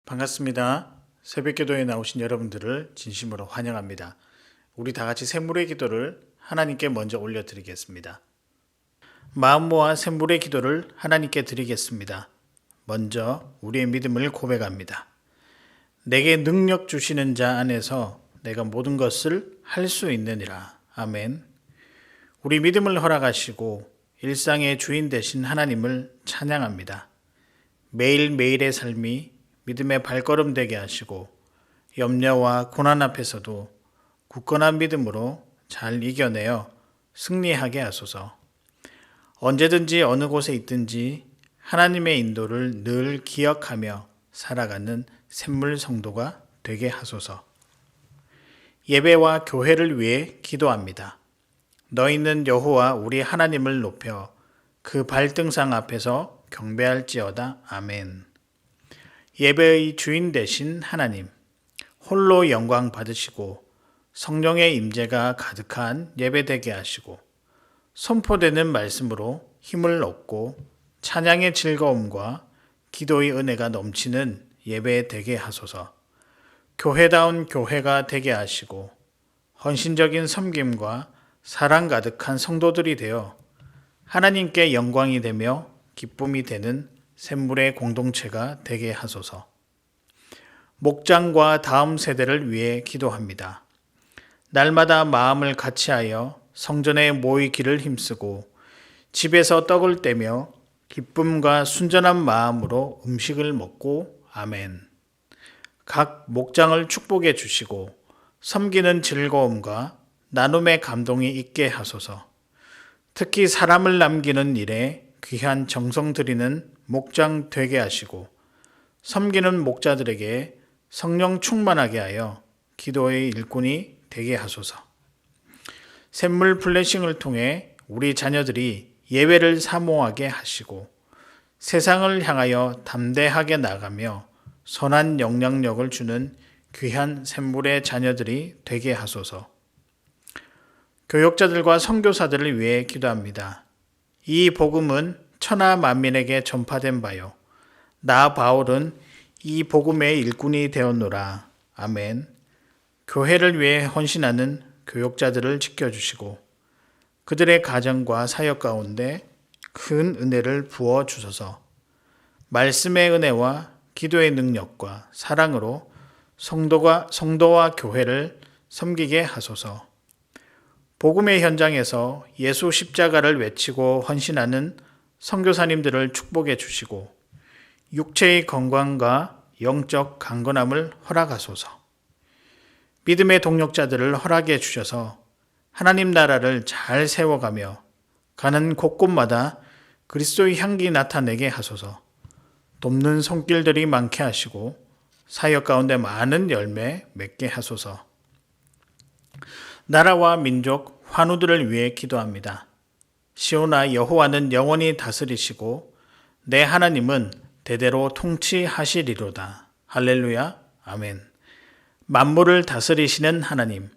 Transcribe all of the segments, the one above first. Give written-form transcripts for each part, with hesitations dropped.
반갑습니다. 새벽기도에 나오신 여러분들을 진심으로 환영합니다. 우리 다 같이 샘물의 기도를 하나님께 먼저 올려드리겠습니다. 마음 모아 샘물의 기도를 하나님께 드리겠습니다. 먼저 우리의 믿음을 고백합니다. 내게 능력 주시는 자 안에서 내가 모든 것을 할 수 있느니라. 아멘. 우리 믿음을 허락하시고 일상의 주인 되신 하나님을 찬양합니다. 매일매일의 삶이 믿음의 발걸음 되게 하시고 염려와 고난 앞에서도 굳건한 믿음으로 잘 이겨내어 승리하게 하소서. 언제든지 어느 곳에 있든지 하나님의 인도를 늘 기억하며 살아가는 샘물 성도가 되게 하소서. 예배와 교회를 위해 기도합니다. 너희는 여호와 우리 하나님을 높여 그 발등상 앞에서 경배할지어다. 아멘. 예배의 주인 되신 하나님, 홀로 영광 받으시고 성령의 임재가 가득한 예배되게 하시고 선포되는 말씀으로 힘을 얻고 찬양의 즐거움과 기도의 은혜가 넘치는 예배 되게 하소서. 교회다운 교회가 되게 하시고 헌신적인 섬김과 사랑 가득한 성도들이 되어 하나님께 영광이 되며 기쁨이 되는 샘물의 공동체가 되게 하소서. 목장과 다음 세대를 위해 기도합니다. 날마다 마음을 같이하여 성전에 모이기를 힘쓰고 집에서 떡을 떼며 기쁨과 순전한 마음으로 음식을 먹고 아멘. 각 목장을 축복해 주시고 섬기는 즐거움과 나눔의 감동이 있게 하소서. 특히 사람을 남기는 일에 귀한 정성 들이는 목장 되게 하시고 섬기는 목자들에게 성령 충만하게 하여 기도의 일꾼이 되게 하소서. 샘물 플래싱을 통해 우리 자녀들이 예배를 사모하게 하시고 세상을 향하여 담대하게 나가며 선한 영향력을 주는 귀한 샘물의 자녀들이 되게 하소서. 교역자들과 선교사들을 위해 기도합니다. 이 복음은 천하 만민에게 전파된 바요. 나 바울은 이 복음의 일꾼이 되었노라. 아멘. 교회를 위해 헌신하는 교역자들을 지켜주시고 그들의 가정과 사역 가운데 큰 은혜를 부어 주소서. 말씀의 은혜와 기도의 능력과 사랑으로 성도와 교회를 섬기게 하소서. 복음의 현장에서 예수 십자가를 외치고 헌신하는 선교사님들을 축복해 주시고 육체의 건강과 영적 강건함을 허락하소서. 믿음의 동력자들을 허락해 주셔서 하나님 나라를 잘 세워가며 가는 곳곳마다 그리스도의 향기 나타내게 하소서. 돕는 손길들이 많게 하시고 사역 가운데 많은 열매 맺게 하소서. 나라와 민족, 환우들을 위해 기도합니다. 시온아 여호와는 영원히 다스리시고 내 하나님은 대대로 통치하시리로다. 할렐루야. 아멘. 만물을 다스리시는 하나님,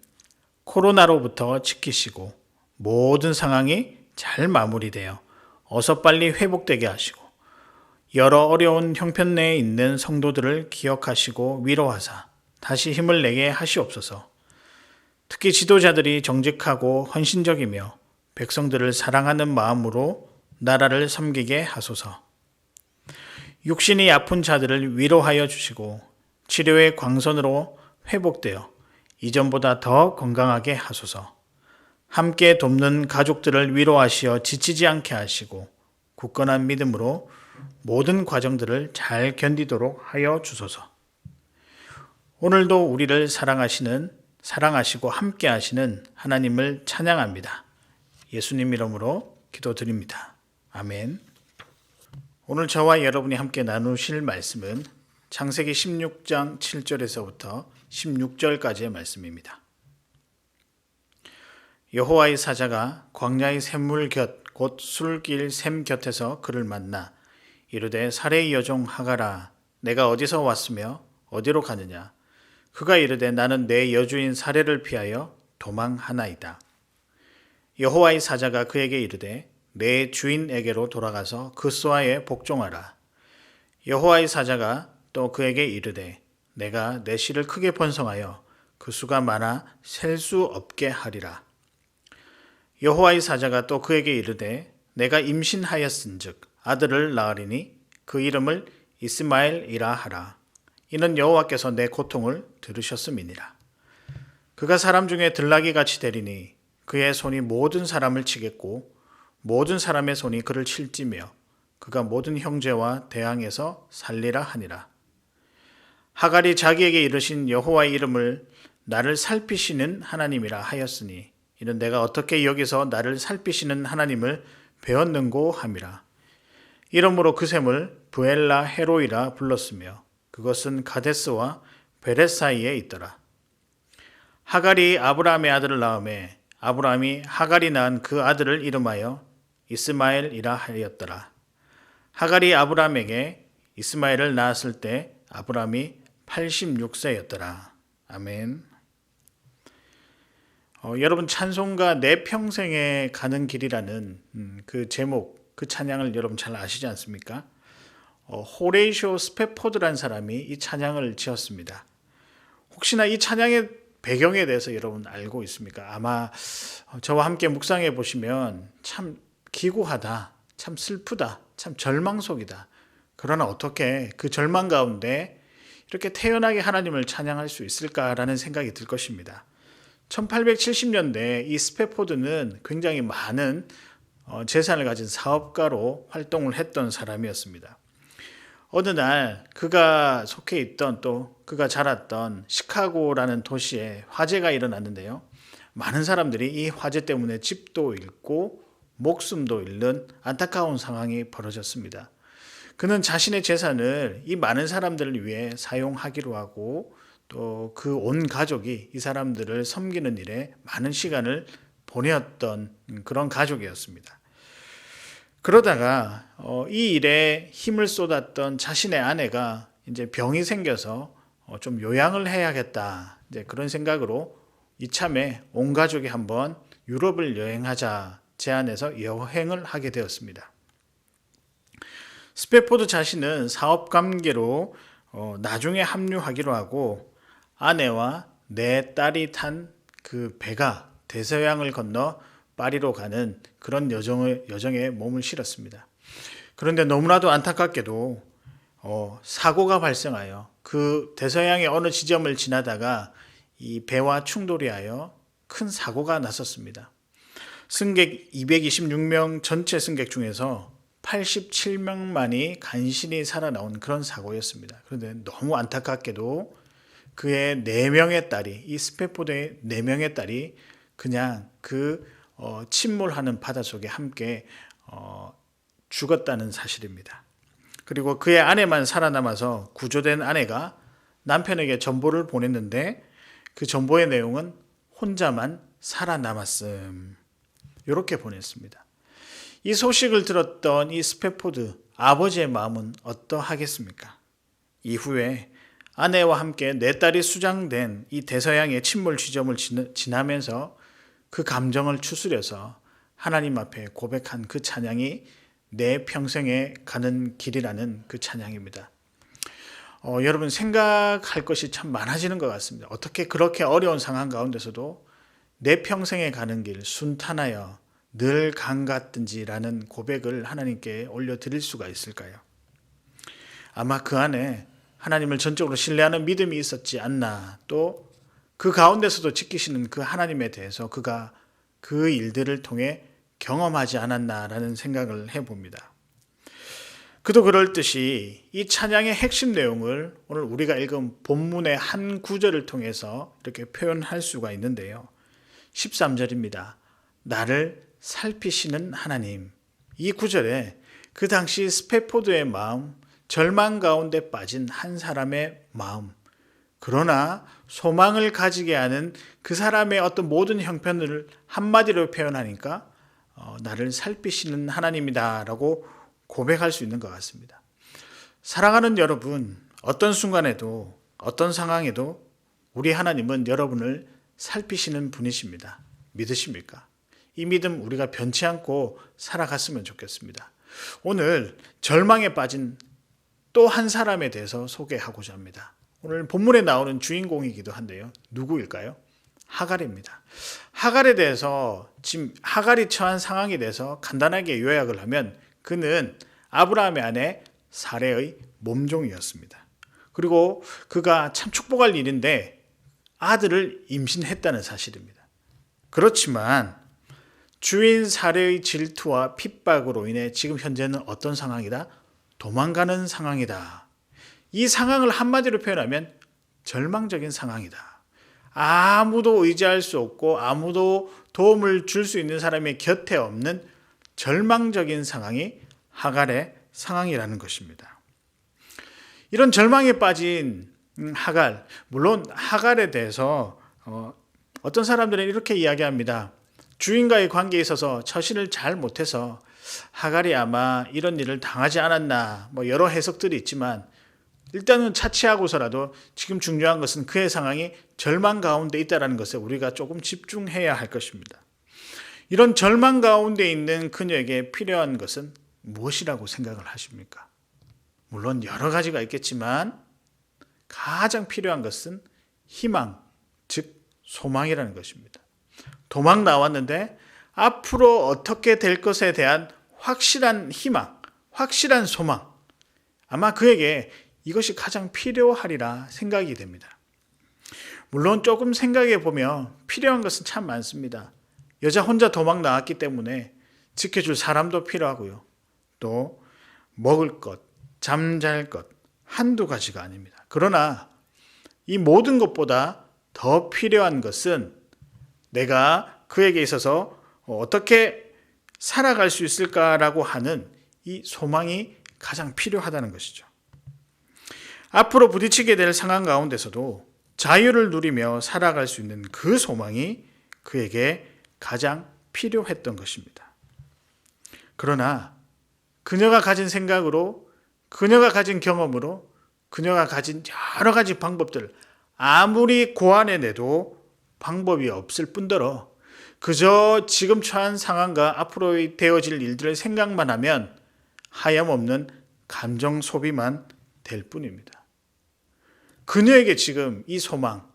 코로나로부터 지키시고 모든 상황이 잘 마무리되어 어서 빨리 회복되게 하시고 여러 어려운 형편 내에 있는 성도들을 기억하시고 위로하사 다시 힘을 내게 하시옵소서. 특히 지도자들이 정직하고 헌신적이며 백성들을 사랑하는 마음으로 나라를 섬기게 하소서. 육신이 아픈 자들을 위로하여 주시고 치료의 광선으로 회복되어 이전보다 더 건강하게 하소서. 함께 돕는 가족들을 위로하시어 지치지 않게 하시고 굳건한 믿음으로 모든 과정들을 잘 견디도록 하여 주소서. 오늘도 우리를 사랑하시고 함께 하시는 하나님을 찬양합니다. 예수님 이름으로 기도드립니다. 아멘. 오늘 저와 여러분이 함께 나누실 말씀은 창세기 16장 7절에서부터 16절까지의 말씀입니다. 여호와의 사자가 광야의 샘물 곁 곧 술길 샘 곁에서 그를 만나 이르되 사레의 여종 하가라 내가 어디서 왔으며 어디로 가느냐. 그가 이르되 나는 내 여주인 사레를 피하여 도망하나이다. 여호와의 사자가 그에게 이르되 내 주인에게로 돌아가서 그 수하에 복종하라. 여호와의 사자가 또 그에게 이르되 내가 내 씨를 크게 번성하여 그 수가 많아 셀 수 없게 하리라. 여호와의 사자가 또 그에게 이르되 내가 임신하였은즉 아들을 낳으리니 그 이름을 이스마엘이라 하라. 이는 여호와께서 내 고통을 들으셨음이니라. 그가 사람 중에 들나귀 같이 되리니 그의 손이 모든 사람을 치겠고 모든 사람의 손이 그를 칠지며 그가 모든 형제와 대항해서 살리라 하니라. 하갈이 자기에게 이르신 여호와의 이름을 나를 살피시는 하나님이라 하였으니 이는 내가 어떻게 여기서 나를 살피시는 하나님을 배웠는고 함이라. 이러므로 그 샘을 브엘라 헤로이라 불렀으며 그것은 가데스와 베렛 사이에 있더라. 하갈이 아브라함의 아들을 낳음에 아브라함이 하갈이 낳은 그 아들을 이름하여 이스마엘이라 하였더라. 하갈이 아브라함에게 이스마엘을 낳았을 때 아브라함이 86세였더라. 아멘. 여러분 찬송가 내 평생에 가는 길이라는 그 제목, 그 찬양을 여러분 잘 아시지 않습니까? 호레이쇼 스페포드라는 사람이 이 찬양을 지었습니다. 혹시나 이 찬양의 배경에 대해서 여러분 알고 있습니까? 아마 저와 함께 묵상해 보시면 참 기구하다, 참 슬프다, 참 절망속이다. 그러나 어떻게 그 절망 가운데 이렇게 태연하게 하나님을 찬양할 수 있을까라는 생각이 들 것입니다. 1870년대 이 스페포드는 굉장히 많은 재산을 가진 사업가로 활동을 했던 사람이었습니다. 어느 날 그가 속해 있던 또 그가 자랐던 시카고라는 도시에 화재가 일어났는데요. 많은 사람들이 이 화재 때문에 집도 잃고 목숨도 잃는 안타까운 상황이 벌어졌습니다. 그는 자신의 재산을 이 많은 사람들을 위해 사용하기로 하고 또 그 온 가족이 이 사람들을 섬기는 일에 많은 시간을 보내었던 그런 가족이었습니다. 그러다가 이 일에 힘을 쏟았던 자신의 아내가 이제 병이 생겨서 좀 요양을 해야겠다. 이제 그런 생각으로 이참에 온 가족이 한번 유럽을 여행하자 제안해서 여행을 하게 되었습니다. 스페포드 자신은 사업 관계로 나중에 합류하기로 하고 아내와 네 딸이 탄 그 배가 대서양을 건너 파리로 가는 그런 여정에 몸을 실었습니다. 그런데 너무나도 안타깝게도 사고가 발생하여 그 대서양의 어느 지점을 지나다가 이 배와 충돌이 하여 큰 사고가 났었습니다. 승객 226명 전체 승객 중에서 87명만이 간신히 살아나온 그런 사고였습니다. 그런데 너무 안타깝게도 그의 4명의 딸이 이 스페포드의 4명의 딸이 그냥 그 침몰하는 바닷속에 함께 죽었다는 사실입니다. 그리고 그의 아내만 살아남아서 구조된 아내가 남편에게 전보를 보냈는데 그 전보의 내용은 혼자만 살아남았음. 이렇게 보냈습니다. 이 소식을 들었던 이 스페포드 아버지의 마음은 어떠하겠습니까? 이후에 아내와 함께 4딸이 수장된 이 대서양의 침몰 지점을 지나면서 그 감정을 추스려서 하나님 앞에 고백한 그 찬양이 내 평생에 가는 길이라는 그 찬양입니다. 여러분 생각할 것이 참 많아지는 것 같습니다. 어떻게 그렇게 어려운 상황 가운데서도 내 평생에 가는 길 순탄하여 늘 강 같든지라는 고백을 하나님께 올려드릴 수가 있을까요? 아마 그 안에 하나님을 전적으로 신뢰하는 믿음이 있었지 않나, 또 그 가운데서도 지키시는 그 하나님에 대해서 그가 그 일들을 통해 경험하지 않았나라는 생각을 해봅니다. 그도 그럴 듯이 이 찬양의 핵심 내용을 오늘 우리가 읽은 본문의 한 구절을 통해서 이렇게 표현할 수가 있는데요. 13절입니다. 나를 살피시는 하나님. 이 구절에 그 당시 스페포드의 마음, 절망 가운데 빠진 한 사람의 마음, 그러나 소망을 가지게 하는 그 사람의 어떤 모든 형편을 한마디로 표현하니까 나를 살피시는 하나님이다라고 고백할 수 있는 것 같습니다. 사랑하는 여러분, 어떤 순간에도 어떤 상황에도 우리 하나님은 여러분을 살피시는 분이십니다. 믿으십니까? 이 믿음 우리가 변치 않고 살아갔으면 좋겠습니다. 오늘 절망에 빠진 또 한 사람에 대해서 소개하고자 합니다. 오늘 본문에 나오는 주인공이기도 한데요. 누구일까요? 하갈입니다. 하갈에 대해서, 지금 하갈이 처한 상황에 대해서 간단하게 요약을 하면 그는 아브라함의 아내 사레의 몸종이었습니다. 그리고 그가 참 축복할 일인데 아들을 임신했다는 사실입니다. 그렇지만 주인 사레의 질투와 핍박으로 인해 지금 현재는 어떤 상황이다? 도망가는 상황이다. 이 상황을 한마디로 표현하면 절망적인 상황이다. 아무도 의지할 수 없고 아무도 도움을 줄 수 있는 사람의 곁에 없는 절망적인 상황이 하갈의 상황이라는 것입니다. 이런 절망에 빠진 하갈, 물론 하갈에 대해서 어떤 사람들은 이렇게 이야기합니다. 주인과의 관계에 있어서 처신을 잘 못해서 하갈이 아마 이런 일을 당하지 않았나, 여러 해석들이 있지만 일단은 차치하고서라도 지금 중요한 것은 그의 상황이 절망 가운데 있다는 것에 우리가 조금 집중해야 할 것입니다. 이런 절망 가운데 있는 그녀에게 필요한 것은 무엇이라고 생각을 하십니까? 물론 여러 가지가 있겠지만 가장 필요한 것은 희망, 즉 소망이라는 것입니다. 도망 나왔는데 앞으로 어떻게 될 것에 대한 확실한 희망, 확실한 소망, 아마 그에게 이것이 가장 필요하리라 생각이 됩니다. 물론 조금 생각해 보면 필요한 것은 참 많습니다. 여자 혼자 도망 나왔기 때문에 지켜줄 사람도 필요하고요. 또 먹을 것, 잠잘 것 한두 가지가 아닙니다. 그러나 이 모든 것보다 더 필요한 것은 내가 그에게 있어서 어떻게 살아갈 수 있을까라고 하는 이 소망이 가장 필요하다는 것이죠. 앞으로 부딪히게 될 상황 가운데서도 자유를 누리며 살아갈 수 있는 그 소망이 그에게 가장 필요했던 것입니다. 그러나 그녀가 가진 생각으로, 그녀가 가진 경험으로, 그녀가 가진 여러 가지 방법들 아무리 고안해내도 방법이 없을 뿐더러 그저 지금 처한 상황과 앞으로 되어질 일들을 생각만 하면 하염없는 감정 소비만 될 뿐입니다. 그녀에게 지금 이 소망,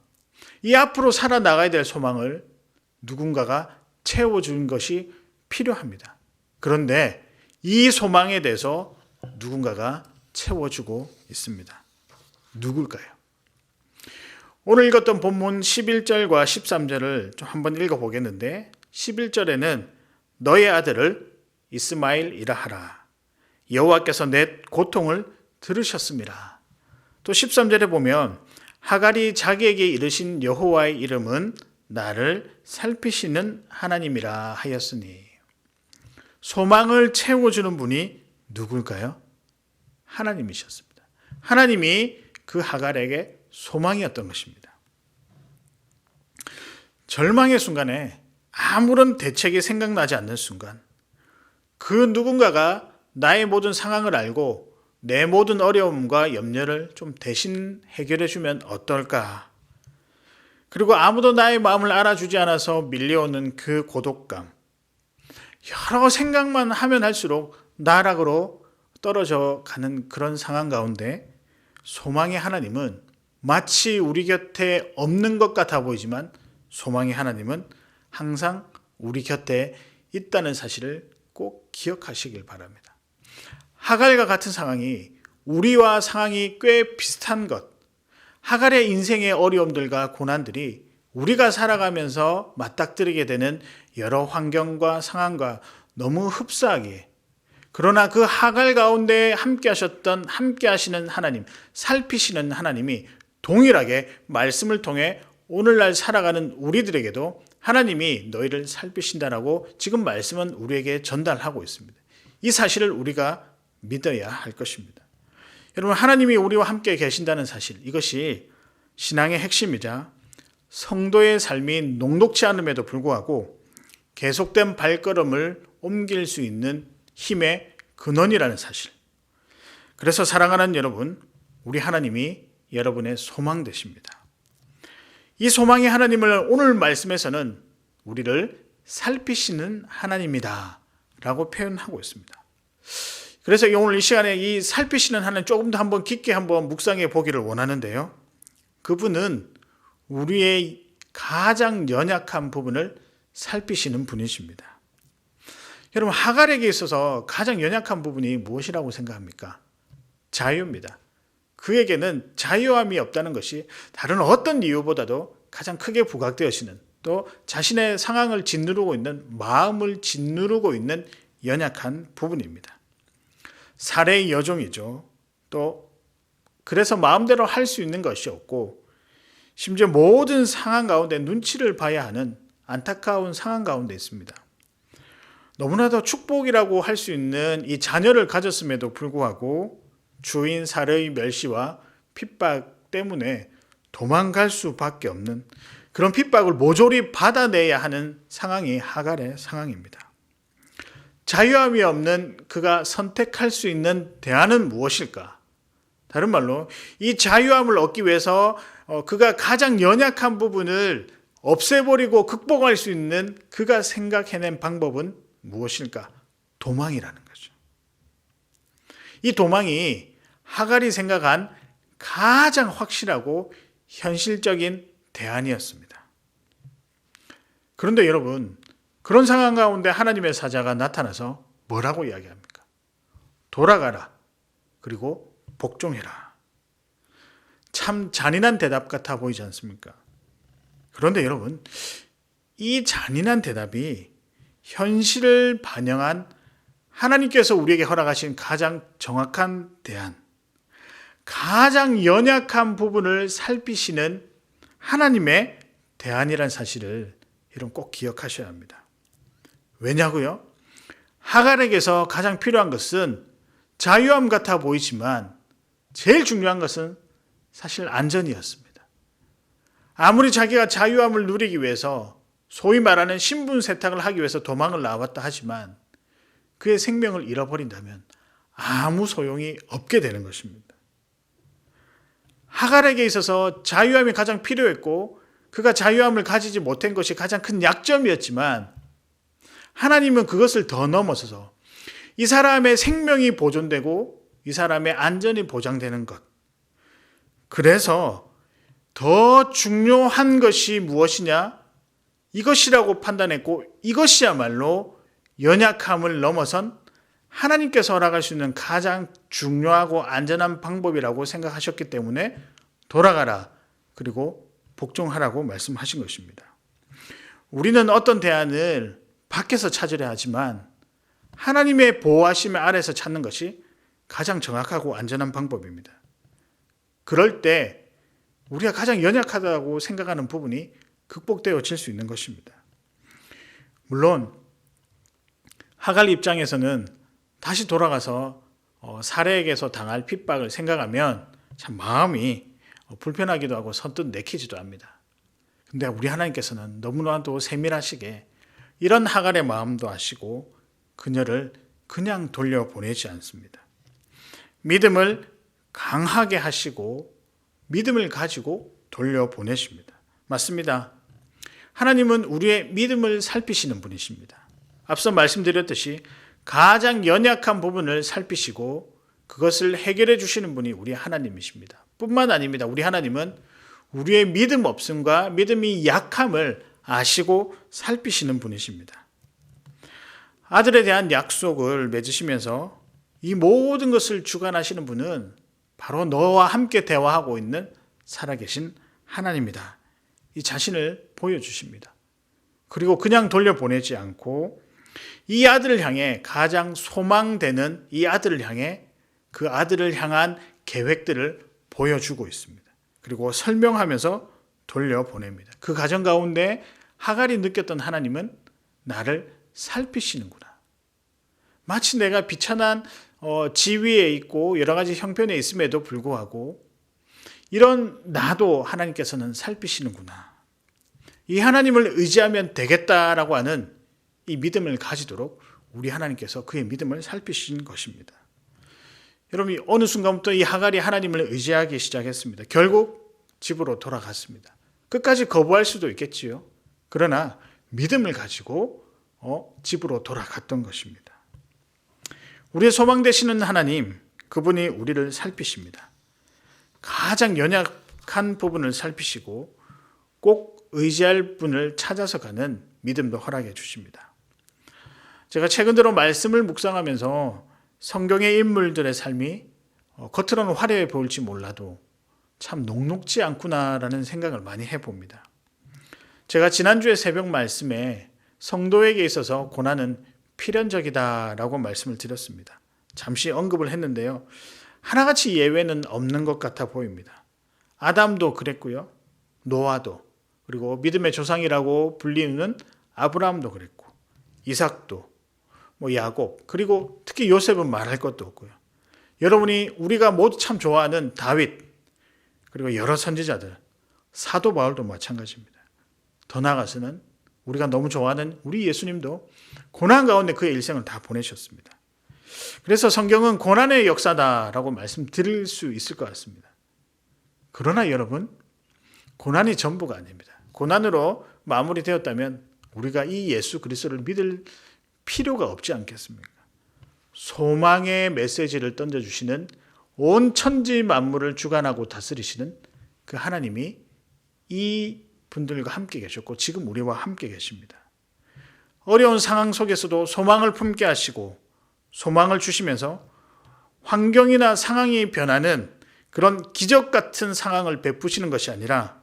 이 앞으로 살아나가야 될 소망을 누군가가 채워준 것이 필요합니다. 그런데 이 소망에 대해서 누군가가 채워주고 있습니다. 누굴까요? 오늘 읽었던 본문 11절과 13절을 좀 한번 읽어보겠는데 11절에는 너의 아들을 이스마엘이라 하라. 여호와께서 내 고통을 들으셨습니다. 또 13절에 보면 하갈이 자기에게 이르신 여호와의 이름은 나를 살피시는 하나님이라 하였으니 소망을 채워주는 분이 누굴까요? 하나님이셨습니다. 하나님이 그 하갈에게 소망이었던 것입니다. 절망의 순간에 아무런 대책이 생각나지 않는 순간 그 누군가가 나의 모든 상황을 알고 내 모든 어려움과 염려를 좀 대신 해결해 주면 어떨까? 그리고 아무도 나의 마음을 알아주지 않아서 밀려오는 그 고독감, 여러 생각만 하면 할수록 나락으로 떨어져 가는 그런 상황 가운데 소망의 하나님은 마치 우리 곁에 없는 것 같아 보이지만 소망의 하나님은 항상 우리 곁에 있다는 사실을 꼭 기억하시길 바랍니다. 하갈과 같은 상황이 우리와 상황이 꽤 비슷한 것, 하갈의 인생의 어려움들과 고난들이 우리가 살아가면서 맞닥뜨리게 되는 여러 환경과 상황과 너무 흡사하게, 그러나 그 하갈 가운데 함께 하시는 하나님, 살피시는 하나님이 동일하게 말씀을 통해 오늘날 살아가는 우리들에게도 하나님이 너희를 살피신다라고 지금 말씀은 우리에게 전달하고 있습니다. 이 사실을 우리가 믿어야 할 것입니다. 여러분, 하나님이 우리와 함께 계신다는 사실, 이것이 신앙의 핵심이자 성도의 삶이 녹록지 않음에도 불구하고 계속된 발걸음을 옮길 수 있는 힘의 근원이라는 사실. 그래서 사랑하는 여러분, 우리 하나님이 여러분의 소망 되십니다. 이 소망의 하나님을 오늘 말씀에서는 우리를 살피시는 하나님이다 라고 표현하고 있습니다. 그래서 오늘 이 시간에 이 살피시는 하나님 조금 더 한번 깊게 한번 묵상해 보기를 원하는데요. 그분은 우리의 가장 연약한 부분을 살피시는 분이십니다. 여러분, 하갈에게 있어서 가장 연약한 부분이 무엇이라고 생각합니까? 자유입니다. 그에게는 자유함이 없다는 것이 다른 어떤 이유보다도 가장 크게 부각되어지는, 또 자신의 상황을 짓누르고 있는, 마음을 짓누르고 있는 연약한 부분입니다. 살해의 여종이죠. 또 그래서 마음대로 할 수 있는 것이 없고, 심지어 모든 상황 가운데 눈치를 봐야 하는 안타까운 상황 가운데 있습니다. 너무나도 축복이라고 할 수 있는 이 자녀를 가졌음에도 불구하고 주인 살해의 멸시와 핍박 때문에 도망갈 수밖에 없는, 그런 핍박을 모조리 받아내야 하는 상황이 하갈의 상황입니다. 자유함이 없는 그가 선택할 수 있는 대안은 무엇일까? 다른 말로 이 자유함을 얻기 위해서 그가 가장 연약한 부분을 없애버리고 극복할 수 있는 그가 생각해낸 방법은 무엇일까? 도망이라는 거죠. 이 도망이 하갈이 생각한 가장 확실하고 현실적인 대안이었습니다. 그런데 여러분, 그런 상황 가운데 하나님의 사자가 나타나서 뭐라고 이야기합니까? 돌아가라. 그리고 복종해라. 참 잔인한 대답 같아 보이지 않습니까? 그런데 여러분, 이 잔인한 대답이 현실을 반영한 하나님께서 우리에게 허락하신 가장 정확한 대안, 가장 연약한 부분을 살피시는 하나님의 대안이란 사실을 여러분 꼭 기억하셔야 합니다. 왜냐고요? 하갈에게서 가장 필요한 것은 자유함 같아 보이지만 제일 중요한 것은 사실 안전이었습니다. 아무리 자기가 자유함을 누리기 위해서 소위 말하는 신분 세탁을 하기 위해서 도망을 나왔다 하지만 그의 생명을 잃어버린다면 아무 소용이 없게 되는 것입니다. 하갈에게 있어서 자유함이 가장 필요했고 그가 자유함을 가지지 못한 것이 가장 큰 약점이었지만 하나님은 그것을 더 넘어서서 이 사람의 생명이 보존되고 이 사람의 안전이 보장되는 것, 그래서 더 중요한 것이 무엇이냐? 이것이라고 판단했고 이것이야말로 연약함을 넘어선 하나님께서 허락할 수 있는 가장 중요하고 안전한 방법이라고 생각하셨기 때문에 돌아가라 그리고 복종하라고 말씀하신 것입니다. 우리는 어떤 대안을 밖에서 찾으려 하지만 하나님의 보호하심 아래서 찾는 것이 가장 정확하고 안전한 방법입니다. 그럴 때 우리가 가장 연약하다고 생각하는 부분이 극복되어질 수 있는 것입니다. 물론 하갈 입장에서는 다시 돌아가서 살해에게서 당할 핍박을 생각하면 참 마음이 불편하기도 하고 선뜻 내키지도 합니다. 근데 우리 하나님께서는 너무나도 세밀하시게 이런 하갈의 마음도 아시고 그녀를 그냥 돌려보내지 않습니다. 믿음을 강하게 하시고 믿음을 가지고 돌려보내십니다. 맞습니다. 하나님은 우리의 믿음을 살피시는 분이십니다. 앞서 말씀드렸듯이 가장 연약한 부분을 살피시고 그것을 해결해 주시는 분이 우리 하나님이십니다. 뿐만 아닙니다. 우리 하나님은 우리의 믿음 없음과 믿음이 약함을 아시고 살피시는 분이십니다. 아들에 대한 약속을 맺으시면서 이 모든 것을 주관하시는 분은 바로 너와 함께 대화하고 있는 살아계신 하나님이다. 이 자신을 보여주십니다. 그리고 그냥 돌려보내지 않고 이 아들을 향해 가장 소망되는 이 아들을 향해 그 아들을 향한 계획들을 보여주고 있습니다. 그리고 설명하면서 돌려보냅니다. 그 과정 가운데 하갈이 느꼈던 하나님은 나를 살피시는구나. 마치 내가 비천한 지위에 있고 여러 가지 형편에 있음에도 불구하고 이런 나도 하나님께서는 살피시는구나. 이 하나님을 의지하면 되겠다라고 하는 이 믿음을 가지도록 우리 하나님께서 그의 믿음을 살피신 것입니다. 여러분, 어느 순간부터 이 하갈이 하나님을 의지하기 시작했습니다. 결국 집으로 돌아갔습니다. 끝까지 거부할 수도 있겠지요. 그러나 믿음을 가지고 집으로 돌아갔던 것입니다. 우리의 소망 되시는 하나님, 그분이 우리를 살피십니다. 가장 연약한 부분을 살피시고 꼭 의지할 분을 찾아서 가는 믿음도 허락해 주십니다. 제가 최근 들어 말씀을 묵상하면서 성경의 인물들의 삶이 겉으로는 화려해 보일지 몰라도 참 녹록지 않구나라는 생각을 많이 해봅니다. 제가 지난주에 새벽 말씀에 성도에게 있어서 고난은 필연적이다라고 말씀을 드렸습니다. 잠시 언급을 했는데요. 하나같이 예외는 없는 것 같아 보입니다. 아담도 그랬고요. 노아도, 그리고 믿음의 조상이라고 불리는 아브라함도 그랬고, 이삭도, 야곱, 그리고 특히 요셉은 말할 것도 없고요. 여러분이 우리가 모두 참 좋아하는 다윗, 그리고 여러 선지자들, 사도 바울도 마찬가지입니다. 더 나아가서는 우리가 너무 좋아하는 우리 예수님도 고난 가운데 그의 일생을 다 보내셨습니다. 그래서 성경은 고난의 역사다라고 말씀드릴 수 있을 것 같습니다. 그러나 여러분, 고난이 전부가 아닙니다. 고난으로 마무리되었다면 우리가 이 예수 그리스도를 믿을 필요가 없지 않겠습니까? 소망의 메시지를 던져주시는 온 천지 만물을 주관하고 다스리시는 그 하나님이 이 분들과 함께 계셨고 지금 우리와 함께 계십니다. 어려운 상황 속에서도 소망을 품게 하시고 소망을 주시면서 환경이나 상황이 변하는 그런 기적 같은 상황을 베푸시는 것이 아니라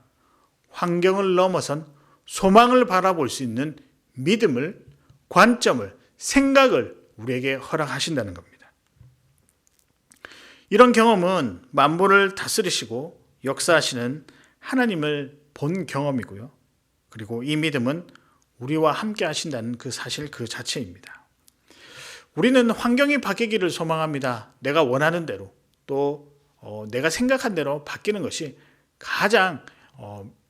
환경을 넘어선 소망을 바라볼 수 있는 믿음을, 관점을, 생각을 우리에게 허락하신다는 겁니다. 이런 경험은 만물을 다스리시고 역사하시는 하나님을 본 경험이고요. 그리고 이 믿음은 우리와 함께 하신다는 그 사실 그 자체입니다. 우리는 환경이 바뀌기를 소망합니다. 내가 원하는 대로 또 내가 생각한 대로 바뀌는 것이 가장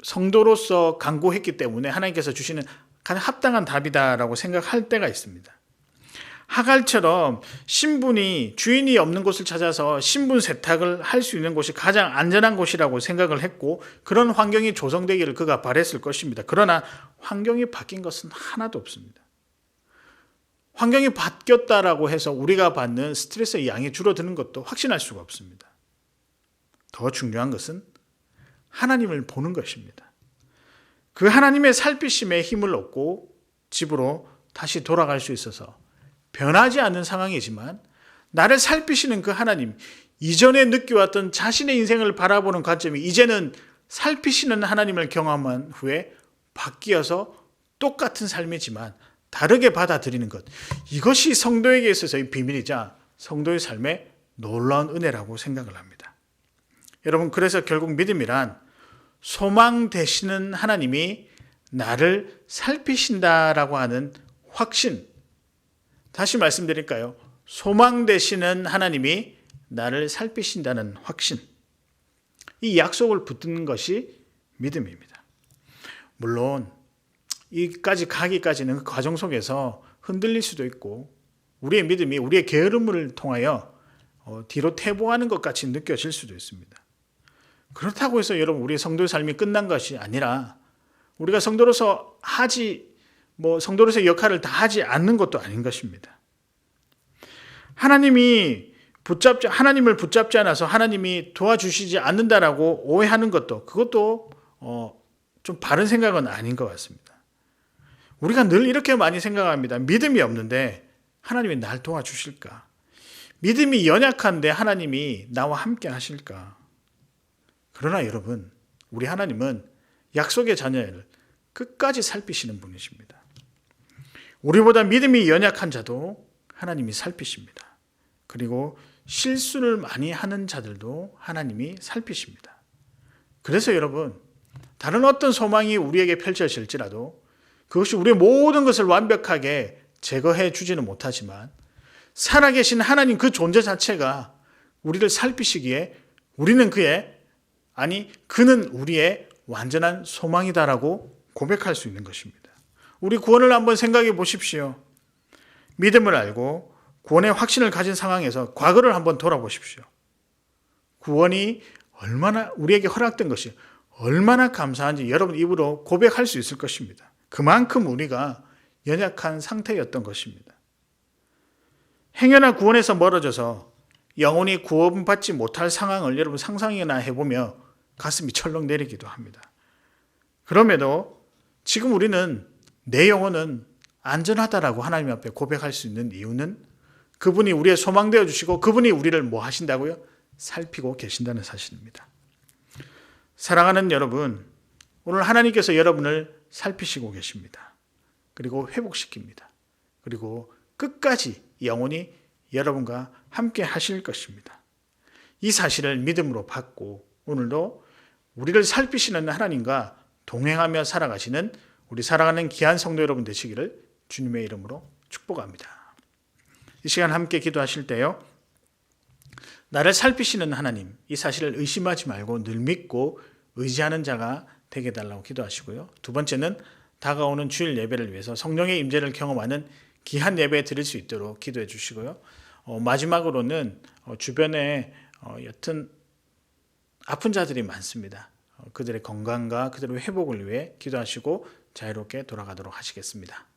성도로서 간구했기 때문에 하나님께서 주시는 가장 합당한 답이다라고 생각할 때가 있습니다. 하갈처럼 신분이 주인이 없는 곳을 찾아서 신분 세탁을 할 수 있는 곳이 가장 안전한 곳이라고 생각을 했고 그런 환경이 조성되기를 그가 바랬을 것입니다. 그러나 환경이 바뀐 것은 하나도 없습니다. 환경이 바뀌었다라고 해서 우리가 받는 스트레스의 양이 줄어드는 것도 확신할 수가 없습니다. 더 중요한 것은 하나님을 보는 것입니다. 그 하나님의 살피심에 힘을 얻고 집으로 다시 돌아갈 수 있어서 변하지 않는 상황이지만 나를 살피시는 그 하나님, 이전에 느껴왔던 자신의 인생을 바라보는 관점이 이제는 살피시는 하나님을 경험한 후에 바뀌어서 똑같은 삶이지만 다르게 받아들이는 것, 이것이 성도에게 있어서의 비밀이자 성도의 삶의 놀라운 은혜라고 생각을 합니다. 여러분, 그래서 결국 믿음이란 소망 되시는 하나님이 나를 살피신다라고 하는 확신, 다시 말씀드릴까요? 소망 되시는 하나님이 나를 살피신다는 확신, 이 약속을 붙드는 것이 믿음입니다. 물론 이까지 가기까지는 그 과정 속에서 흔들릴 수도 있고 우리의 믿음이 우리의 게으름을 통하여 뒤로 퇴보하는 것 같이 느껴질 수도 있습니다. 그렇다고 해서 여러분 우리의 성도의 삶이 끝난 것이 아니라 우리가 성도로서 성도로서의 역할을 다 하지 않는 것도 아닌 것입니다. 하나님을 붙잡지 않아서 하나님이 도와주시지 않는다라고 오해하는 것도 그것도 좀 바른 생각은 아닌 것 같습니다. 우리가 늘 이렇게 많이 생각합니다. 믿음이 없는데 하나님이 날 도와주실까? 믿음이 연약한데 하나님이 나와 함께 하실까? 그러나 여러분, 우리 하나님은 약속의 자녀를 끝까지 살피시는 분이십니다. 우리보다 믿음이 연약한 자도 하나님이 살피십니다. 그리고 실수를 많이 하는 자들도 하나님이 살피십니다. 그래서 여러분, 다른 어떤 소망이 우리에게 펼쳐질지라도 그것이 우리의 모든 것을 완벽하게 제거해 주지는 못하지만 살아계신 하나님 그 존재 자체가 우리를 살피시기에 그는 우리의 완전한 소망이다라고 고백할 수 있는 것입니다. 우리 구원을 한번 생각해 보십시오. 믿음을 알고 구원의 확신을 가진 상황에서 과거를 한번 돌아보십시오. 구원이 얼마나 우리에게 허락된 것이 얼마나 감사한지 여러분 입으로 고백할 수 있을 것입니다. 그만큼 우리가 연약한 상태였던 것입니다. 행여나 구원에서 멀어져서 영혼이 구원받지 못할 상황을 여러분 상상이나 해보며 가슴이 철렁 내리기도 합니다. 그럼에도 지금 우리는 내 영혼은 안전하다라고 하나님 앞에 고백할 수 있는 이유는 그분이 우리의 소망 되어 주시고 그분이 우리를 뭐 하신다고요? 살피고 계신다는 사실입니다. 사랑하는 여러분, 오늘 하나님께서 여러분을 살피시고 계십니다. 그리고 회복시킵니다. 그리고 끝까지 영원히 여러분과 함께 하실 것입니다. 이 사실을 믿음으로 받고 오늘도 우리를 살피시는 하나님과 동행하며 살아가시는 우리 사랑하는 귀한 성도 여러분 되시기를 주님의 이름으로 축복합니다. 이 시간 함께 기도하실 때요, 나를 살피시는 하나님, 이 사실을 의심하지 말고 늘 믿고 의지하는 자가 되게 해달라고 기도하시고요. 두 번째는 다가오는 주일 예배를 위해서 성령의 임재를 경험하는 귀한 예배 드릴 수 있도록 기도해 주시고요. 마지막으로는 주변에 여튼 아픈 자들이 많습니다. 그들의 건강과 그들의 회복을 위해 기도하시고 자유롭게 돌아가도록 하시겠습니다.